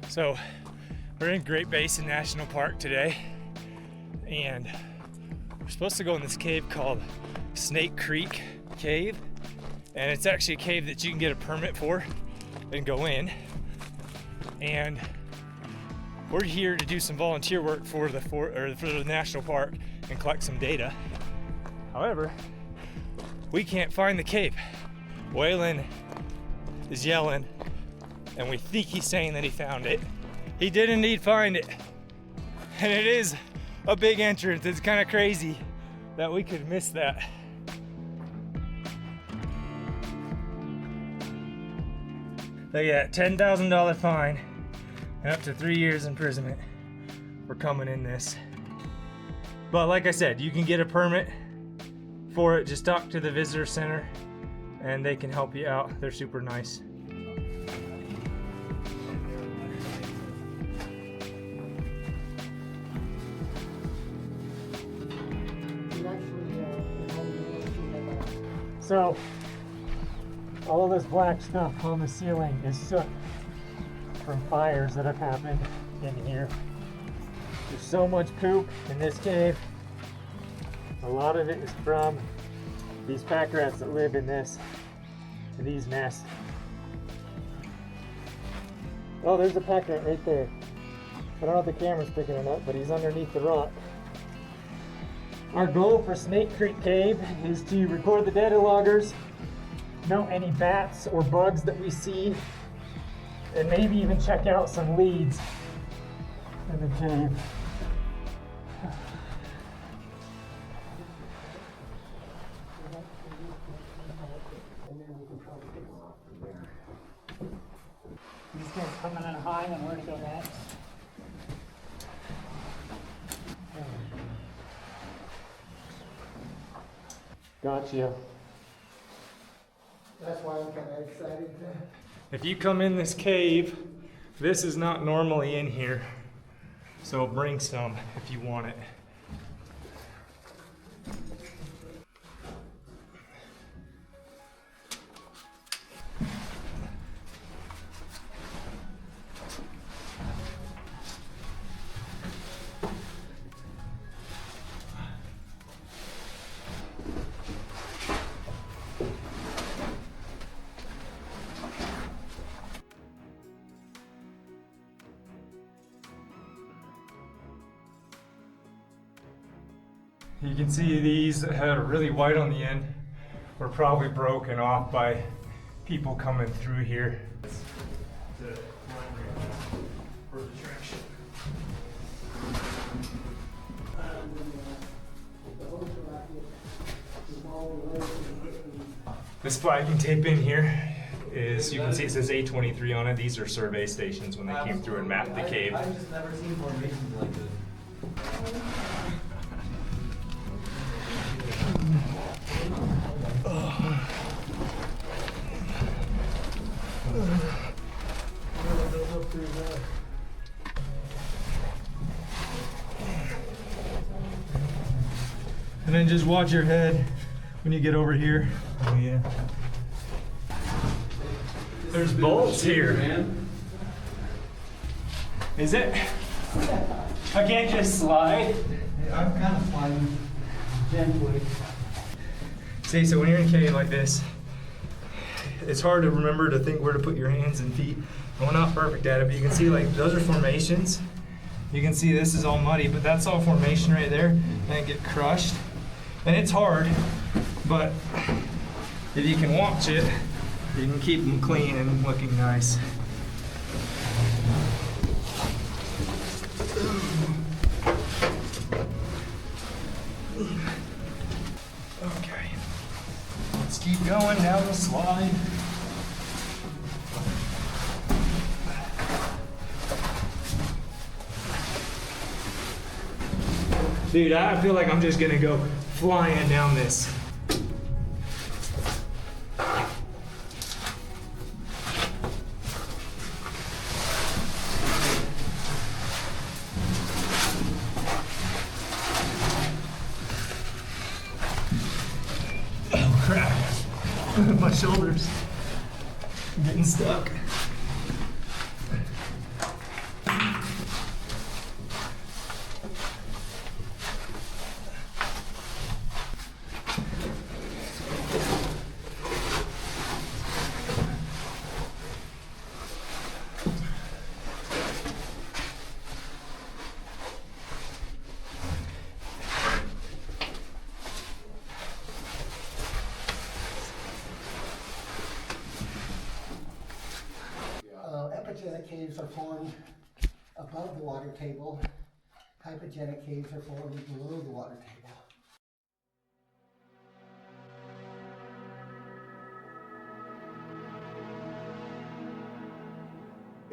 So we're in Great Basin National Park today, and we're supposed to go in this cave called Snake Creek Cave, and it's actually a cave that you can get a permit for and go in. And we're here to do some volunteer work for the national park and collect some data. However, we can't find the cave. Waylon is yelling, and we think he's saying that he found it. He did indeed find it. And it is a big entrance. It's kind of crazy that we could miss that. So yeah, $10,000 fine and up to 3 years imprisonment for coming in this. But like I said, you can get a permit for it. Just talk to the visitor center and they can help you out. They're super nice. So, all of this black stuff on the ceiling is soot from fires that have happened in here. There's so much poop in this cave. A lot of it is from these pack rats that live in these nests. Oh, there's a pack rat right there. I don't know if the camera's picking it up, but he's underneath the rock. Our goal for Snake Creek Cave is to record the data loggers, note any bats or bugs that we see, and maybe even check out some leads in the cave. These guys coming in high and where to go next? Gotcha. That's why I'm kind of excited. If you come in this cave, this is not normally in here. So bring some if you want it. You can see these that had a really white on the end were probably broken off by people coming through here. This flagging tape in here is, you can see it says A23 on it. These are survey stations when they came through and mapped the cave. I've just never seen formations like this. And then just watch your head when you get over here. Oh yeah. There's bolts here. Is it? I can't just slide. I'm kind of sliding gently. See, so when you're in a cave like this, it's hard to remember to think where to put your hands and feet. And we're not perfect at it, but you can see like those are formations. You can see this is all muddy, but that's all formation right there, and it get crushed. And it's hard, but if you can watch it, you can keep them clean and looking nice. Okay, let's keep going down the slide. Dude, I feel like I'm just gonna go flying down this. Oh crap, my shoulders are getting stuck. Thermogenic caves are formed above the water table. Hypogenic caves are formed below the water table.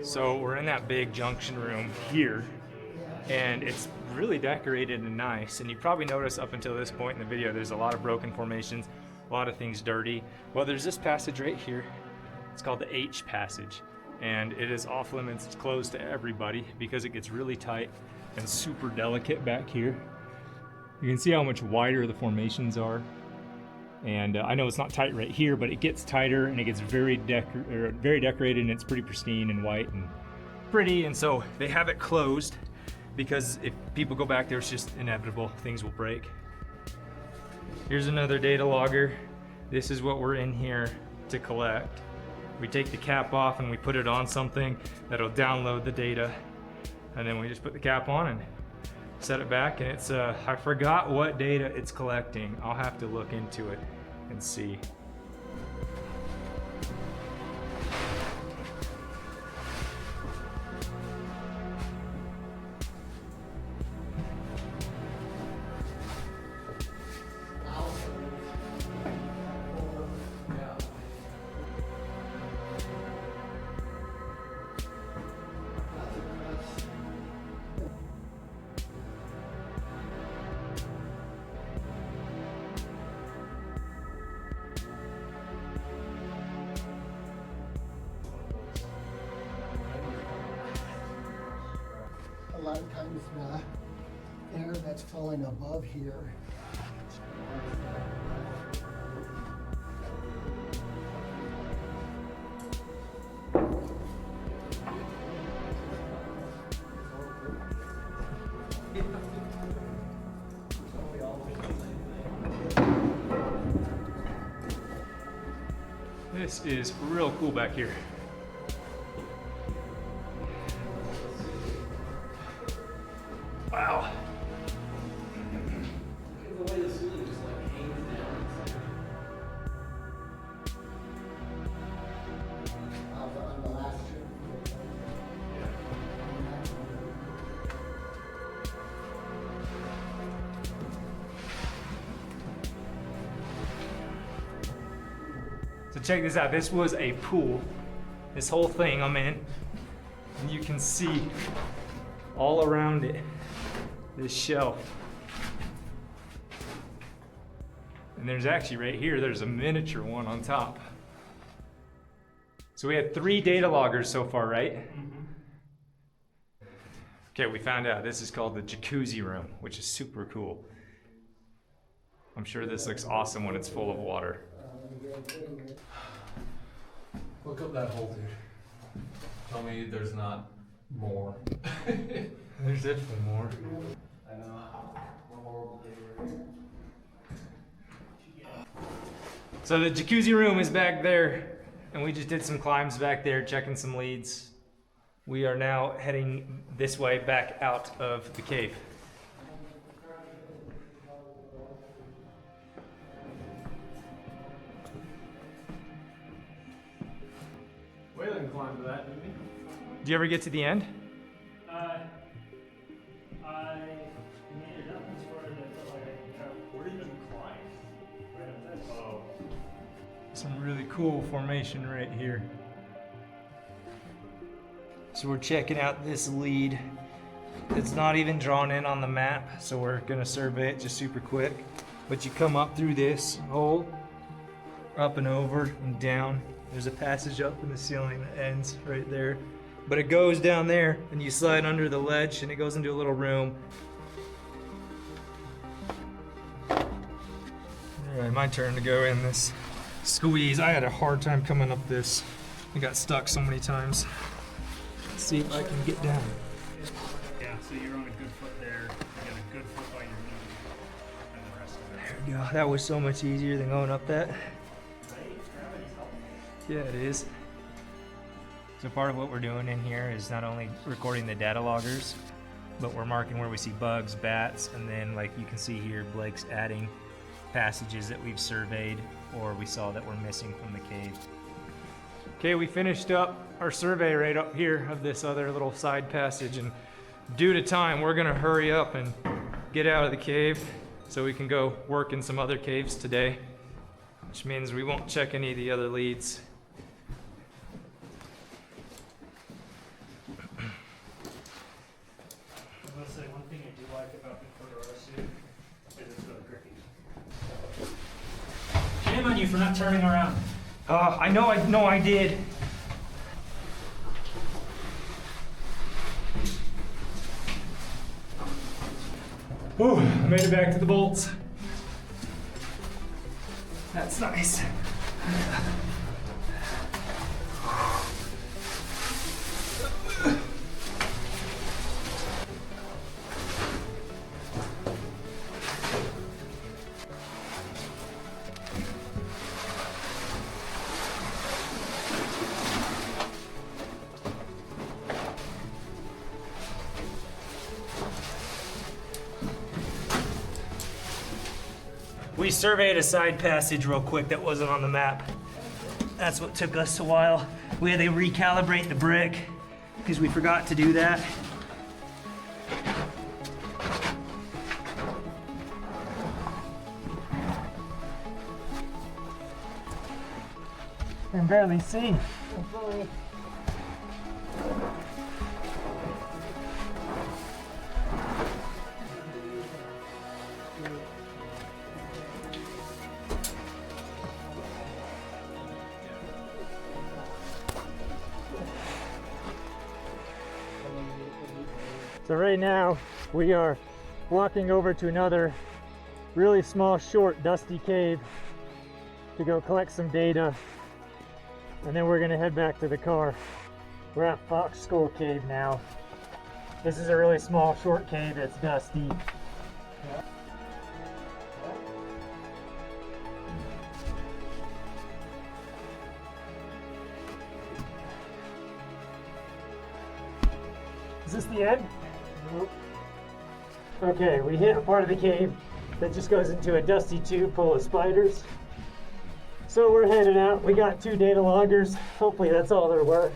So we're in that big junction room here, and it's really decorated and nice. And you probably noticed up until this point in the video, there's a lot of broken formations, a lot of things dirty. Well, there's this passage right here. It's called the H passage, and it is off limits. It's closed to everybody because it gets really tight and super delicate back here. You can see how much wider the formations are. And I know it's not tight right here, but it gets tighter and it gets very decorated, and it's pretty pristine and white and pretty. And so they have it closed because if people go back there, it's just inevitable. Things will break. Here's another data logger. This is what we're in here to collect. We take the cap off and we put it on something that'll download the data. And then we just put the cap on and set it back, and it's I forgot what data it's collecting. I'll have to look into it and see. A lot of times the air that's falling above here. This is real cool back here. Wow. The way the ceiling just like hangs down. On the last trip. So check this out. This was a pool. This whole thing I'm in, and you can see all around it this shelf. And there's actually right here, there's a miniature one on top. So we had 3 data loggers so far, right? Okay, we found out this is called the jacuzzi room, which is super cool. I'm sure this looks awesome when it's full of water. Look up that hole, dude. Tell me there's not more. There's definitely more. I know. What horrible day we're in. So the jacuzzi room is back there, and we just did some climbs back there, checking some leads. We are now heading this way back out of the cave. Waylon climbed to that, didn't he? Do you ever get to the end? I made it up as far as I felt like I could go. Where even climb? Right up this. Oh. Some really cool formation right here. So we're checking out this lead. It's not even drawn in on the map, so we're gonna survey it just super quick. But you come up through this hole, up and over and down. There's a passage up in the ceiling that ends right there. But it goes down there, and you slide under the ledge, and it goes into a little room. Alright, my turn to go in this squeeze. I had a hard time coming up this. I got stuck so many times. Let's see if I can get down. Yeah, so you're on a good foot there. You got a good foot by your knee. And the rest of it. There we go. That was so much easier than going up that. Right? Gravity's helping. Yeah, it is. So part of what we're doing in here is not only recording the data loggers, but we're marking where we see bugs, bats, and then like you can see here, Blake's adding passages that we've surveyed or we saw that were missing from the cave. Okay, we finished up our survey right up here of this other little side passage, and due to time, we're gonna hurry up and get out of the cave so we can go work in some other caves today, which means we won't check any of the other leads. I must say, one thing I do like about the Corduroy suit is it's really grippy. Shame on you for not turning around. I know I did. Ooh, I made it back to the bolts. That's nice. We surveyed a side passage real quick that wasn't on the map. That's what took us a while. We had to recalibrate the brick because we forgot to do that. I can barely see. So right now we are walking over to another really small, short, dusty cave to go collect some data, and then we're gonna head back to the car. We're at Fox Skull Cave now. This is a really small, short cave. It's dusty. Is this the end? Nope. Okay, we hit a part of the cave that just goes into a dusty tube full of spiders. So we're heading out. We got 2 data loggers. Hopefully that's all there were.